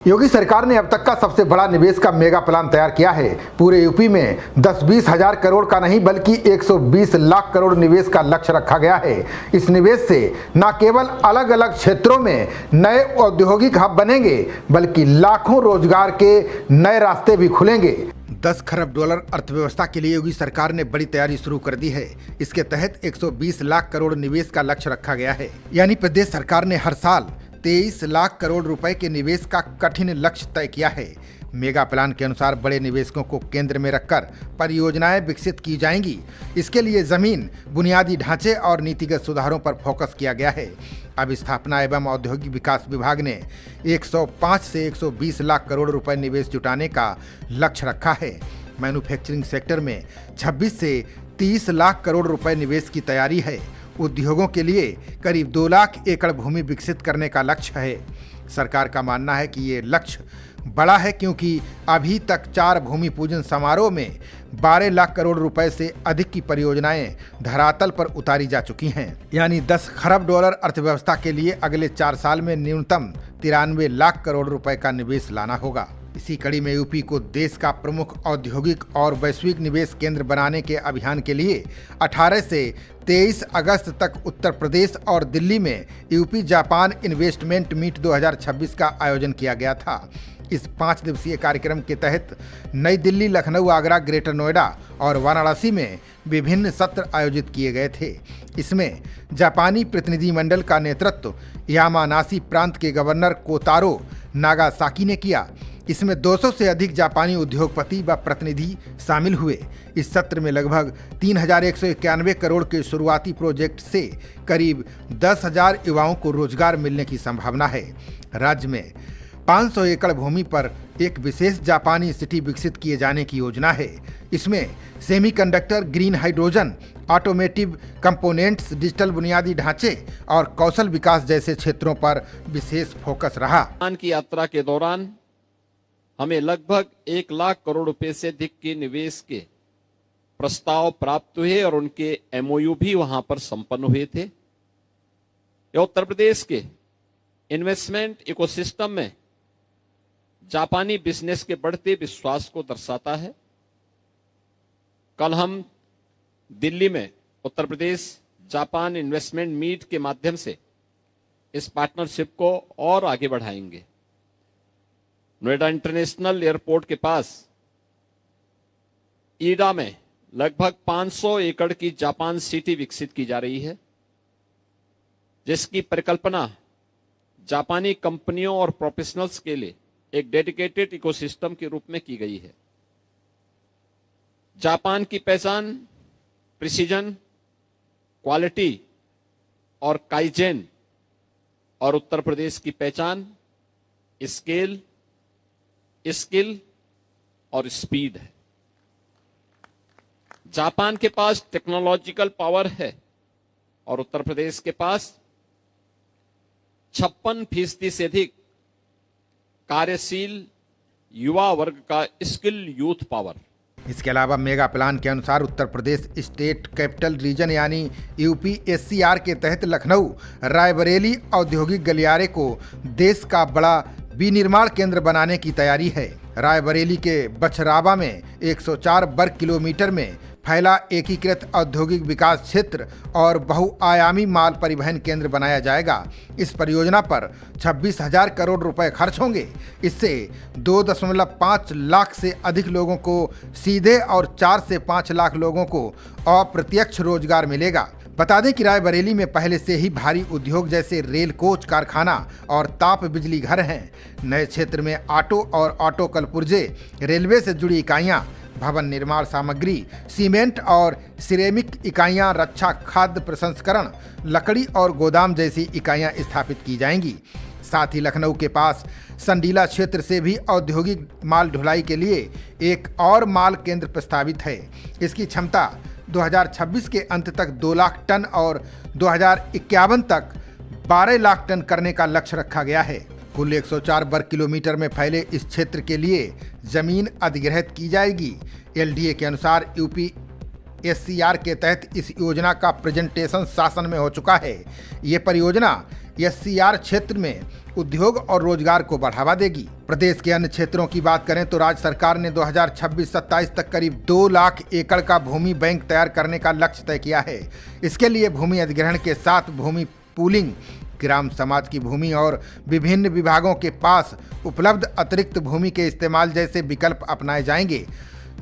योगी सरकार ने अब तक का सबसे बड़ा निवेश का मेगा प्लान तैयार किया है। पूरे यूपी में 10-20 हजार करोड़ का नहीं बल्कि 120 लाख करोड़ निवेश का लक्ष्य रखा गया है। इस निवेश से न केवल अलग अलग क्षेत्रों में नए औद्योगिक हब बनेंगे बल्कि लाखों रोजगार के नए रास्ते भी खुलेंगे। 10 खरब डॉलर अर्थव्यवस्था के लिए योगी सरकार ने बड़ी तैयारी शुरू कर दी है। इसके तहत 120 लाख करोड़ निवेश का लक्ष्य रखा गया है। यानी प्रदेश सरकार ने हर साल 23 लाख करोड़ रुपए के निवेश का कठिन लक्ष्य तय किया है। मेगा प्लान के अनुसार बड़े निवेशकों को केंद्र में रखकर परियोजनाएं विकसित की जाएंगी। इसके लिए जमीन, बुनियादी ढांचे और नीतिगत सुधारों पर फोकस किया गया है। अब स्थापना एवं औद्योगिक विकास विभाग ने 105 से 120 लाख करोड़ रुपए निवेश जुटाने का लक्ष्य रखा है। मैन्युफैक्चरिंग सेक्टर में 26 से 30 लाख करोड़ रुपए निवेश की तैयारी है। उद्योगों के लिए करीब 2 लाख एकड़ भूमि विकसित करने का लक्ष्य है। सरकार का मानना है कि ये लक्ष्य बड़ा है क्योंकि अभी तक 4 भूमि पूजन समारोह में 12 लाख करोड़ रुपए से अधिक की परियोजनाएं धरातल पर उतारी जा चुकी हैं। यानी 10 खरब डॉलर अर्थव्यवस्था के लिए अगले 4 साल में न्यूनतम 93 लाख करोड़ रुपए का निवेश लाना होगा। इसी कड़ी में यूपी को देश का प्रमुख औद्योगिक और वैश्विक निवेश केंद्र बनाने के अभियान के लिए 18 से 23 अगस्त तक उत्तर प्रदेश और दिल्ली में यूपी जापान इन्वेस्टमेंट मीट 2026 का आयोजन किया गया था। इस 5 दिवसीय कार्यक्रम के तहत नई दिल्ली, लखनऊ, आगरा, ग्रेटर नोएडा और वाराणसी में विभिन्न सत्र आयोजित किए गए थे। इसमें जापानी प्रतिनिधिमंडल का नेतृत्व यामानासी प्रांत के गवर्नर कोतारो नागासाकी ने किया। इसमें 200 से अधिक जापानी उद्योगपति व प्रतिनिधि शामिल हुए। इस सत्र में लगभग 3,191 करोड़ के शुरुआती प्रोजेक्ट से करीब 10,000 युवाओं को रोजगार मिलने की संभावना है। राज्य में 500 एकड़ भूमि पर एक विशेष जापानी सिटी विकसित किए जाने की योजना है। इसमें semiconductor, green hydrogen, automotive components, digital बुनियादी ढांचे और कौशल विकास जैसे क्षेत्रों पर विशेष फोकस रहा। की यात्रा के दौरान हमें लगभग 1 लाख करोड़ रुपए से अधिक के निवेश के प्रस्ताव प्राप्त हुए और उनके एमओयू भी वहां पर संपन्न हुए थे। यह उत्तर प्रदेश के इन्वेस्टमेंट इकोसिस्टम में जापानी बिजनेस के बढ़ते विश्वास को दर्शाता है। कल हम दिल्ली में Uttar Pradesh Japan investment meet के माध्यम से इस पार्टनरशिप को और आगे बढ़ाएंगे। नोएडा इंटरनेशनल एयरपोर्ट के पास ईडा में लगभग 500 एकड़ की जापान सिटी विकसित की जा रही है, जिसकी परिकल्पना जापानी कंपनियों और प्रोफेशनल्स के लिए एक डेडिकेटेड इकोसिस्टम के रूप में की गई है। जापान की पहचान प्रिसीजन, क्वालिटी और काइजेन और उत्तर प्रदेश की पहचान स्किल और स्पीड है। जापान के पास टेक्नोलॉजिकल पावर है और उत्तर प्रदेश के पास 56% से अधिक कार्यशील युवा वर्ग का स्किल यूथ पावर। इसके अलावा मेगा प्लान के अनुसार Uttar Pradesh state capital region यानी यूपीएससीआर के तहत लखनऊ रायबरेली औद्योगिक गलियारे को देश का बड़ा विनिर्माण केंद्र बनाने की तैयारी है। रायबरेली के बछरावा में 104 वर्ग किलोमीटर में फैला एकीकृत औद्योगिक विकास क्षेत्र और बहुआयामी माल परिवहन केंद्र बनाया जाएगा। इस परियोजना पर 26,000 करोड़ रुपए खर्च होंगे। इससे 2.5 लाख से अधिक लोगों को सीधे और 4 से 5 लाख लोगों को अप्रत्यक्ष रोजगार मिलेगा। बता दें कि रायबरेली में पहले से ही भारी उद्योग जैसे रेल कोच कारखाना और ताप बिजली घर हैं। नए क्षेत्र में ऑटो और ऑटो कल पुर्जे, रेलवे से जुड़ी इकाइयां, भवन निर्माण सामग्री, सीमेंट और सिरेमिक इकाइयां, रक्षा खाद्य प्रसंस्करण, लकड़ी और गोदाम जैसी इकाइयां स्थापित की जाएंगी। साथ ही लखनऊ के पास संडीला क्षेत्र से भी औद्योगिक माल ढुलाई के लिए एक और माल केंद्र प्रस्तावित है। इसकी क्षमता 2026 के अंत तक 2 लाख टन और 2051 तक 12 लाख टन करने का लक्ष्य रखा गया है। कुल 104 वर्ग किलोमीटर में फैले इस क्षेत्र के लिए जमीन अधिग्रहित की जाएगी। एलडीए के अनुसार यूपीएससीआर के तहत इस योजना का प्रेजेंटेशन शासन में हो चुका है। ये परियोजना SCR क्षेत्र में उद्योग और रोजगार को बढ़ावा देगी। प्रदेश के अन्य क्षेत्रों की बात करें तो राज्य सरकार ने 2026-27 तक करीब 2 लाख एकड़ का भूमि बैंक तैयार करने का लक्ष्य तय किया है। इसके लिए भूमि अधिग्रहण के साथ भूमि पूलिंग, ग्राम समाज की भूमि और विभिन्न विभागों के पास उपलब्ध अतिरिक्त भूमि के इस्तेमाल जैसे विकल्प अपनाए जाएंगे।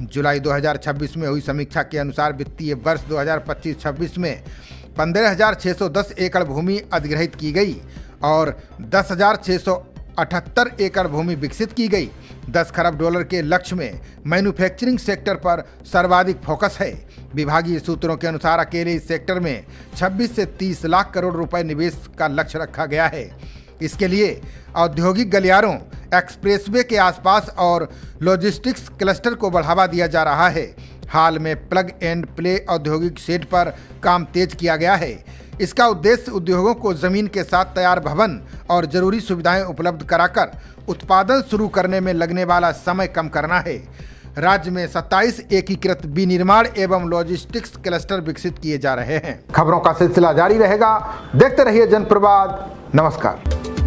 जुलाई 2026 में हुई समीक्षा के अनुसार वित्तीय वर्ष 2025-26 में 15,610 एकड़ भूमि अधिग्रहित की गई और 10,678 एकड़ भूमि विकसित की गई। 10 खरब डॉलर के लक्ष्य में मैन्युफैक्चरिंग सेक्टर पर सर्वाधिक फोकस है। विभागीय सूत्रों के अनुसार अकेले इस सेक्टर में 26 से 30 लाख करोड़ रुपए निवेश का लक्ष्य रखा गया है। इसके लिए औद्योगिक गलियारों, एक्सप्रेसवे के आसपास और लॉजिस्टिक्स क्लस्टर को बढ़ावा दिया जा रहा है। हाल में प्लग एंड प्ले औद्योगिक शेड पर काम तेज किया गया है। इसका उद्देश्य उद्योगों को जमीन के साथ तैयार भवन और जरूरी सुविधाएं उपलब्ध कराकर उत्पादन शुरू करने में लगने वाला समय कम करना है। राज्य में 27 एकीकृत विनिर्माण एवं लॉजिस्टिक्स क्लस्टर विकसित किए जा रहे हैं। खबरों का सिलसिला जारी रहेगा। देखते रहिए जनप्रवाद। नमस्कार।